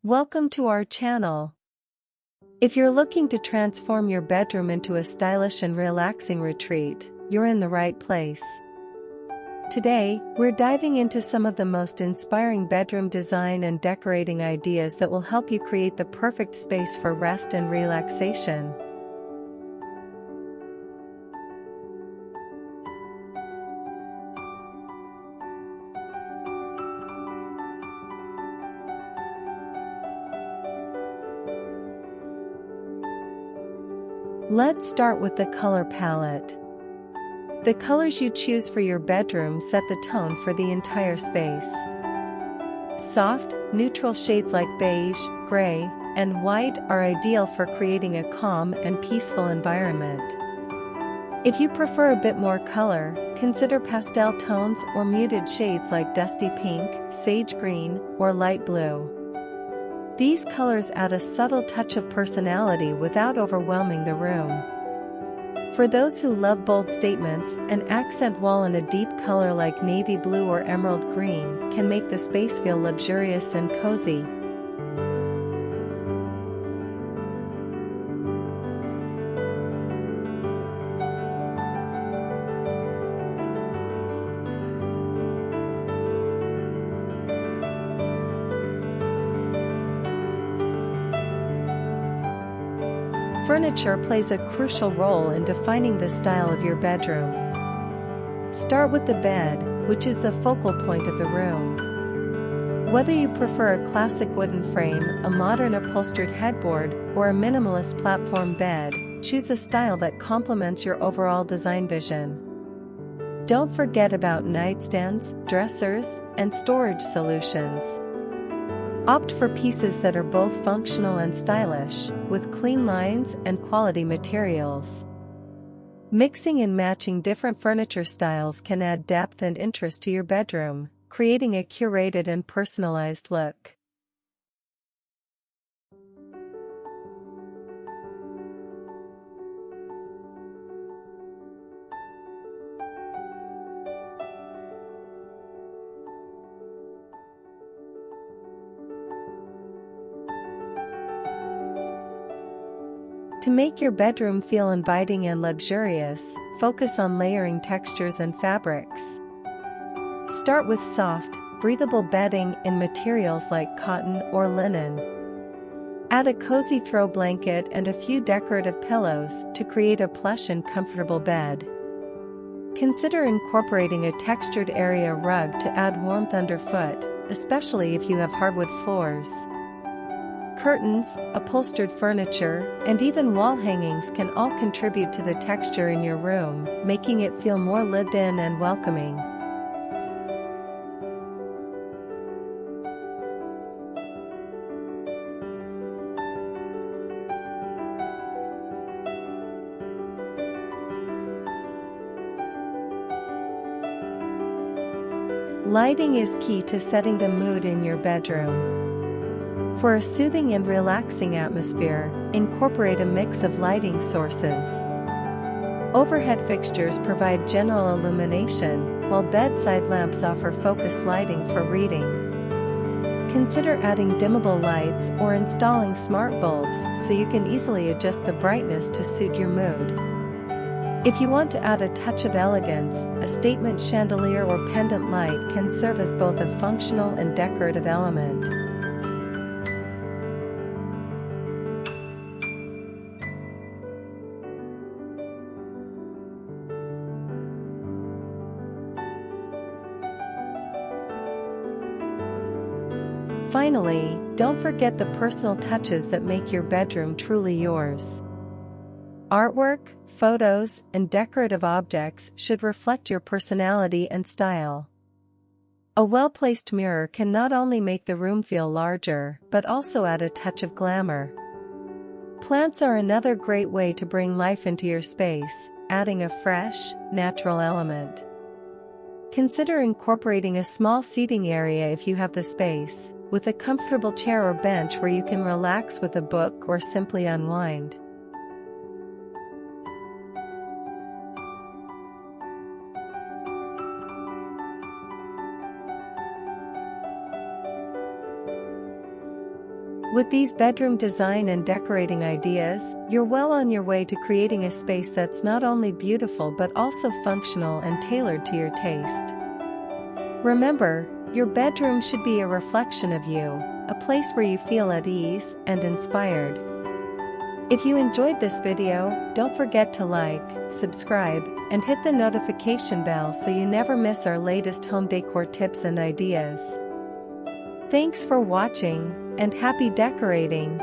Welcome to our channel. If you're looking to transform your bedroom into a stylish and relaxing retreat, you're in the right place. Today, we're diving into some of the most inspiring bedroom design and decorating ideas that will help you create the perfect space for rest and relaxation. Let's start with the color palette. The colors you choose for your bedroom set the tone for the entire space. Soft, neutral shades like beige, gray, and white are ideal for creating a calm and peaceful environment. If you prefer a bit more color, consider pastel tones or muted shades like dusty pink, sage green, or light blue. These colors add a subtle touch of personality without overwhelming the room. For those who love bold statements, an accent wall in a deep color like navy blue or emerald green can make the space feel luxurious and cozy. Furniture plays a crucial role in defining the style of your bedroom. Start with the bed, which is the focal point of the room. Whether you prefer a classic wooden frame, a modern upholstered headboard, or a minimalist platform bed, choose a style that complements your overall design vision. Don't forget about nightstands, dressers, and storage solutions. Opt for pieces that are both functional and stylish, with clean lines and quality materials. Mixing and matching different furniture styles can add depth and interest to your bedroom, creating a curated and personalized look. To make your bedroom feel inviting and luxurious, focus on layering textures and fabrics. Start with soft, breathable bedding in materials like cotton or linen. Add a cozy throw blanket and a few decorative pillows to create a plush and comfortable bed. Consider incorporating a textured area rug to add warmth underfoot, especially if you have hardwood floors. Curtains, upholstered furniture, and even wall hangings can all contribute to the texture in your room, making it feel more lived in and welcoming. Lighting is key to setting the mood in your bedroom. For a soothing and relaxing atmosphere, incorporate a mix of lighting sources. Overhead fixtures provide general illumination, while bedside lamps offer focused lighting for reading. Consider adding dimmable lights or installing smart bulbs so you can easily adjust the brightness to suit your mood. If you want to add a touch of elegance, a statement chandelier or pendant light can serve as both a functional and decorative element. Finally, don't forget the personal touches that make your bedroom truly yours. Artwork, photos, and decorative objects should reflect your personality and style. A well-placed mirror can not only make the room feel larger, but also add a touch of glamour. Plants are another great way to bring life into your space, adding a fresh, natural element. Consider incorporating a small seating area if you have the space, with a comfortable chair or bench where you can relax with a book or simply unwind. With these bedroom design and decorating ideas, you're well on your way to creating a space that's not only beautiful but also functional and tailored to your taste. Remember, your bedroom should be a reflection of you, a place where you feel at ease and inspired. If you enjoyed this video, don't forget to like, subscribe, and hit the notification bell so you never miss our latest home decor tips and ideas. Thanks for watching, and happy decorating!